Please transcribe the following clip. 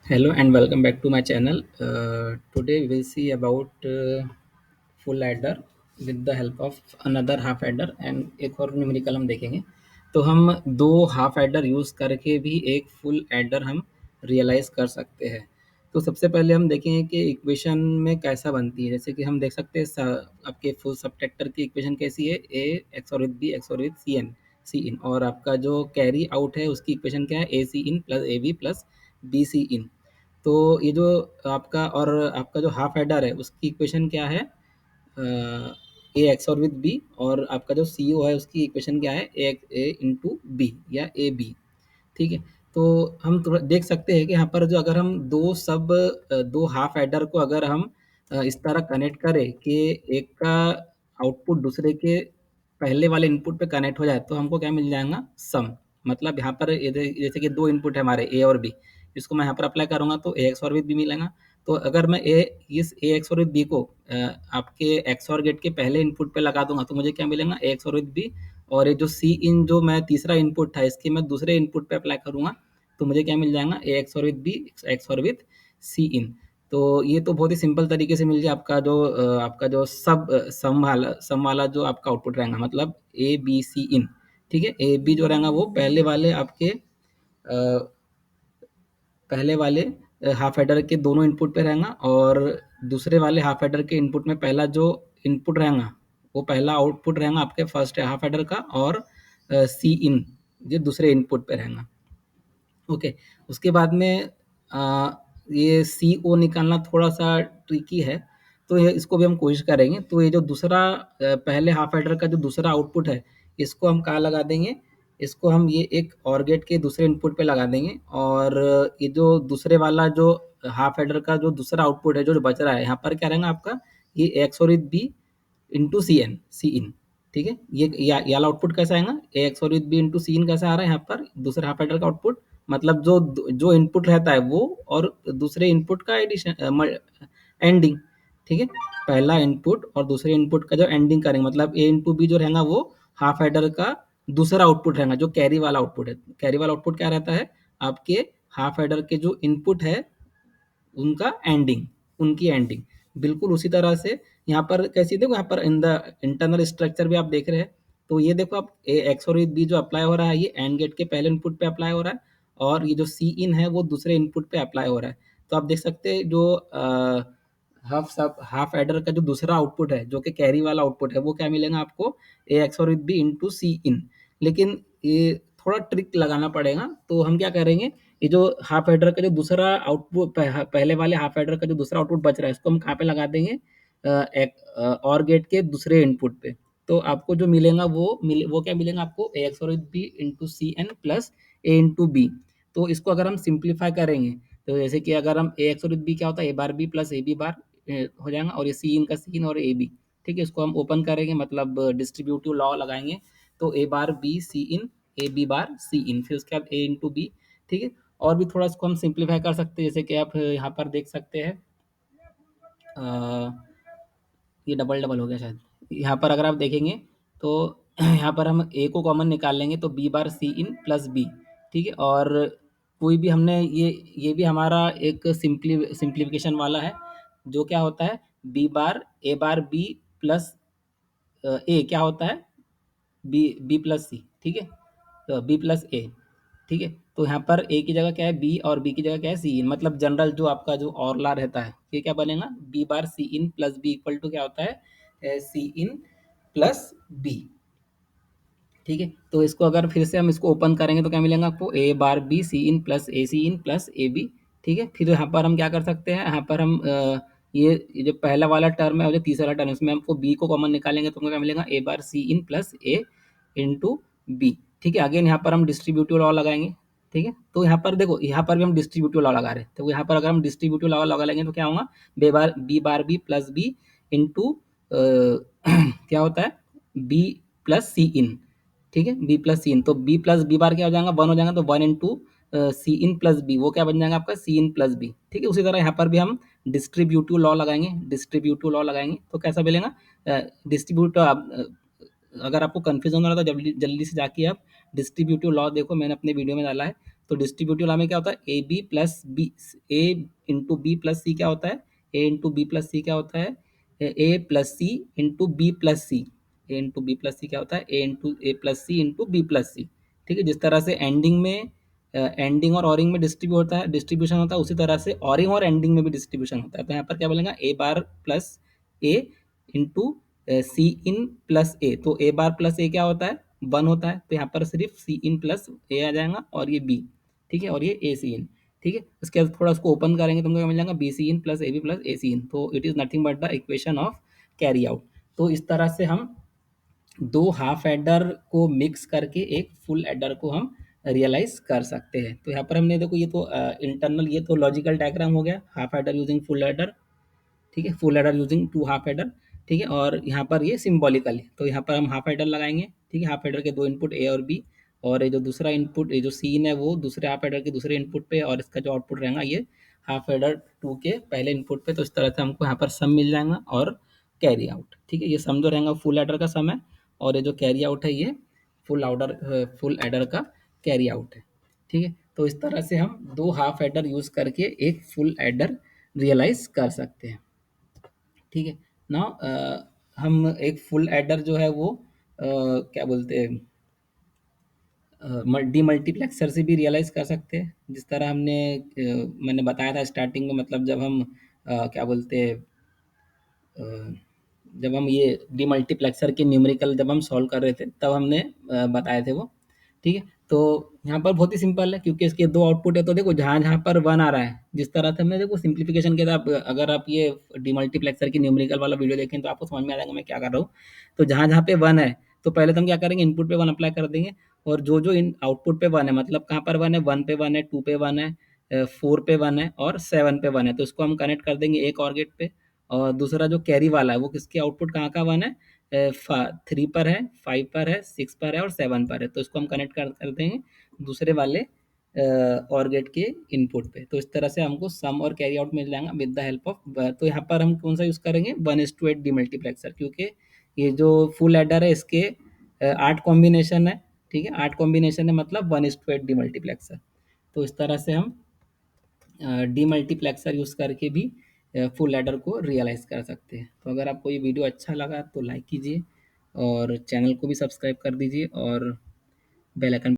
Hello and welcome back to my channel. Today we will see about full adder with the help of another half adder and एक और numerical हम देखेंगे। तो हम दो half adder use करके भी एक फुल एडर हम रियलाइज़ कर सकते हैं। तो सबसे पहले हम देखेंगे कि इक्वेशन में कैसा बनती है। जैसे कि हम देख सकते हैं आपके फुल सबट्रैक्टर की इक्वेशन कैसी है, ए एक्स और विद बी एक्स और विद सी इन, और आपका जो कैरी आउट है उसकी इक्वेशन क्या है, A C in plus A B plus B C in. तो ये जो आपका जो हाफ एडर है उसकी इक्वेशन क्या है, ए एक्स और विद बी, और आपका जो सी ओ है उसकी इक्वेशन क्या है, ए इंटू बी या ए बी। ठीक है। तो हम थोड़ा देख सकते हैं कि यहाँ पर जो अगर हम दो हाफ एडर को अगर हम इस तरह कनेक्ट करें कि एक का आउटपुट दूसरे के पहले वाले इनपुट पे कनेक्ट हो जाए तो हमको क्या मिल जाएगा, सम। मतलब यहाँ पर जैसे कि दो इनपुट है हमारे ए और बी, इसको मैं यहाँ पर अप्लाई करूँगा तो ए एक्स और बी मिलेगा। तो अगर मैं इस ए एक्स और बी को आपके एक्स और गेट के पहले इनपुट पे लगा दूंगा तो मुझे क्या मिलेगा, ए एक्स और बी। और ये जो सी इन जो मैं तीसरा इनपुट था इसके मैं दूसरे इनपुट पे अप्लाई करूँगा तो मुझे क्या मिल जाएगा, ए एक्स और विद बी एक्स और विद सी इन। तो ये तो बहुत ही सिंपल तरीके से मिल गया आपका जो सम वाला जो आपका आउटपुट रहेगा, मतलब ए बी सी इन। ठीक है। ए बी जो रहेगा वो पहले वाले हाफ एडर के दोनों इनपुट पे रहेगा, और दूसरे वाले हाफ एडर के इनपुट में पहला जो इनपुट रहेगा वो पहला आउटपुट रहेगा आपके फर्स्ट हाफ एडर का, और सी इन जो दूसरे इनपुट पे रहेगा। ओके। उसके बाद में ये सी ओ निकालना थोड़ा सा ट्रिकी है, तो ये इसको भी हम कोशिश करेंगे। तो ये जो पहले हाफ एडर का जो दूसरा आउटपुट है इसको हम कहाँ लगा देंगे, इसको हम ये एक और गेट के दूसरे इनपुट पे लगा देंगे, और ये जो दूसरे वाला जो हाफ एडर का जो दूसरा आउटपुट है जो बच रहा है यहाँ पर क्या रहेगा आपका, ये एक्स और बी इंटू सी इन। ठीक है। ये वाला आउटपुट कैसा आएगा, ए एक्स और विद बी इंटू सी इन कैसा आ रहा है यहाँ पर दूसरे हाफ एडर का आउटपुट, मतलब जो जो इनपुट रहता है वो और दूसरे इनपुट का एडिशन एंडिंग। ठीक है। पहला इनपुट और दूसरे इनपुट का जो एंडिंग करेंगे, मतलब ए इंटू बी जो रहेगा वो हाफ एडर का दूसरा आउटपुट रहेगा जो कैरी वाला आउटपुट है। कैरी वाला आउटपुट क्या रहता है, आपके हाफ एडर के जो इनपुट है उनका एंडिंग, उनकी एंडिंग। बिल्कुल उसी तरह से यहाँ पर कैसी देखो, यहाँ पर इन द इंटरनल स्ट्रक्चर भी आप देख रहे हैं। तो ये देखो आप ए एक्स और बी जो अप्लाई हो रहा है ये एंड गेट के पहले इनपुट पे अप्लाई हो रहा है, और ये जो सी इन है वो दूसरे इनपुट पे अप्लाई हो रहा है। तो आप देख सकते हैं जो हाफ एडर का जो दूसरा आउटपुट है जो कि कैरी वाला आउटपुट है वो क्या मिलेगा आपको, A XOR B into सी इन। लेकिन ये थोड़ा ट्रिक लगाना पड़ेगा। तो हम क्या करेंगे, ये जो हाफ एडर का जो दूसरा आउटपुट पहले वाले हाफ एडर का जो दूसरा आउटपुट बच रहा है इसको हम कहाँ पे लगा देंगे, और गेट के दूसरे इनपुट पे। तो आपको जो मिलेगा वो क्या मिलेगा आपको, A XOR B into C n plus A into B. तो इसको अगर हम सिंप्लीफाई करेंगे तो जैसे कि अगर हम ए एक्स और बी क्या होता है, A bar B plus A B bar हो जाएगा, और ये सी इन का सी इन और ए बी। ठीक है। इसको हम ओपन करेंगे मतलब डिस्ट्रीब्यूटिव लॉ लगाएंगे, तो ए बार बी सी इन ए बी बार सी इन, फिर उसके बाद ए इंटू बी। ठीक है। और भी थोड़ा इसको हम सिंप्लीफाई कर सकते हैं, जैसे कि आप यहाँ पर देख सकते हैं, अ, ये डबल डबल हो गया शायद। यहाँ पर अगर आप देखेंगे तो यहाँ पर हम ए को कॉमन निकाल लेंगे तो B bar C in plus B. ठीक है। और कोई भी हमने ये भी हमारा एक सिंप्लीफिकेशन वाला है, जो क्या होता है, बी बार बी प्लस ए क्या होता है, बी प्लस सी। ठीक है। तो बी प्लस ए। ठीक है। तो यहाँ पर ए की जगह क्या है बी, और बी की जगह क्या है सी इन, मतलब जनरल जो आपका जो औरला रहता है ये क्या बनेगा, B bar C in plus B equal to क्या होता है, सी इन प्लस बी। ठीक है। तो इसको अगर फिर से हम इसको ओपन करेंगे तो क्या मिलेगा आपको, A bar B C in plus A C in plus A B. ठीक है। फिर यहाँ पर हम क्या कर सकते हैं, यहाँ पर हम ये जो पहला वाला टर्म है और जो तीसरा टर्म है उसमें हमको बी को कॉमन निकालेंगे तो हमको क्या मिलेगा, ए बार C in plus A into B. ठीक है। अगेन यहाँ पर हम डिस्ट्रीब्यूटिव लॉ लगाएंगे। ठीक है। तो यहाँ पर देखो, यहाँ पर भी हम डिस्ट्रीब्यूटिव लॉ लगा रहे हैं, तो यहाँ पर अगर हम डिस्ट्रीब्यूटिव लॉ लगा लेंगे तो क्या होगा, B bar B plus B into क्या होता है, बी प्लस सी इन। ठीक है। बी प्लस सी इन, तो बी प्लस बी बार क्या हो जाएगा, वन हो जाएगा, तो one into C in plus B वो क्या बन जाएगा आपका, सी इन प्लस बी। ठीक है। उसी तरह यहाँ पर भी हम डिस्ट्रीब्यूटिव लॉ लगाएंगे तो कैसा मिलेगा, डिस्ट्रीब्यूट अगर आपको कन्फ्यूजन हो रहा है तो जल्दी जल्दी से जाके आप डिस्ट्रीब्यूटिव लॉ देखो, मैंने अपने वीडियो में डाला है। तो डिस्ट्रीब्यूटिव लॉ में क्या होता है, A B plus B, A into B plus C क्या होता है, A into B plus C क्या होता है, A plus C into B plus C, A into B plus C क्या होता है, A into A plus C into B plus C. ठीक है, जिस तरह से एंडिंग में एंडिंग और ऑरिंग में डिस्ट्रीब्यूट होता है, डिस्ट्रीब्यूशन होता है, उसी तरह से ऑरिंग और एंडिंग में भी डिस्ट्रीब्यूशन होता है। तो यहाँ पर क्या बोलेगा, ए बार plus A into C in plus ए, तो ए बार प्लस ए क्या होता है, 1 होता है, तो यहाँ पर सिर्फ सी इन प्लस ए आ जाएगा और ये बी। ठीक है, और ये ए सी इन। ठीक है, उसके बाद थोड़ा उसको ओपन करेंगे तो हमको क्या मिल जाएगा, B C in plus A B plus A C in. तो it is nothing but the equation of carry out. तो इस तरह से हम दो हाफ एडर को मिक्स करके एक फुल एडर को हम रियलाइज कर सकते हैं। तो यहाँ पर हमने देखो, ये तो इंटरनल, ये तो लॉजिकल डायग्राम हो गया, half adder using full adder. ठीक है, full adder using two half adder. ठीक है, और यहाँ पर ये सिंबॉलिकल है, तो यहाँ पर हम हाफ एडर लगाएंगे। ठीक है, हाफ एडर के दो इनपुट ए और बी, और ये जो दूसरा इनपुट, ये जो सीन है वो दूसरे हाफ एडर के दूसरे इनपुट पे, और इसका जो आउटपुट रहेगा ये हाफ एडर टू के पहले इनपुट पे। तो इस तरह से हमको यहाँ पर सम मिल जाएगा और कैरी आउट। ठीक है, ये सम जो रहेगा फुल एडर का सम है, और ये जो कैरी आउट है ये फुल एडर का कैरी आउट है। ठीक है, तो इस तरह से हम दो हाफ एडर यूज करके एक फुल एडर रियलाइज कर सकते हैं। ठीक है ना। हम एक फुल एडर जो है वो क्या बोलते हैं, डी मल्टीप्लेक्सर से भी रियलाइज कर सकते हैं। जिस तरह मैंने बताया था स्टार्टिंग में, मतलब जब हम क्या बोलते हैं, जब हम ये डीमल्टीप्लेक्सर के न्यूमेरिकल जब हम सॉल्व कर रहे थे तब हमने बताए थे वो। ठीक है, तो यहाँ पर बहुत ही सिंपल है, क्योंकि इसके दो आउटपुट है, तो देखो जहाँ जहाँ पर 1 आ रहा है, जिस तरह से हमने देखो सिंप्लीफिकेशन किया था, अगर आप ये डीमल्टीप्लेक्सर की न्यूमेरिकल वाला वीडियो देखें तो आपको समझ में आ जाएगा मैं क्या कर रहा हूँ। तो जहाँ जहाँ पे 1 है, तो पहले तो हम क्या करेंगे, इनपुट पे 1 अप्लाई कर देंगे, और जो जो इन आउटपुट पे 1 है, मतलब कहाँ पर 1 है, 1 पे 1 है, 2 पे 1 है, 4 पे 1 है और 7 पे 1 है, तो इसको हम कनेक्ट कर देंगे एक और गेट पे। और दूसरा जो कैरी वाला है वो किसके आउटपुट कहाँ का 1 है, 3 पर है, 5 पर है, 6 पर है और 7 पर है, तो इसको हम कनेक्ट कर देंगे दूसरे वाले और गेट के इनपुट पे। तो इस तरह से हमको सम और कैरी आउट मिल जाएगा विद द हेल्प ऑफ। तो यहाँ पर हम कौन सा यूज़ करेंगे, 1:8 डीमल्टीप्लेक्सर, क्योंकि ये जो फुल एडर है इसके 8 कॉम्बिनेशन है। ठीक है, 8 कॉम्बिनेशन है, मतलब 1:8 डीमल्टीप्लेक्सर। तो इस तरह से हम डीमल्टीप्लेक्सर यूज़ करके भी फुल एडर को रियलाइज़ कर सकते हैं। तो अगर आपको ये वीडियो अच्छा लगा तो लाइक कीजिए, और चैनल को भी सब्सक्राइब कर दीजिए, और बेल आइकन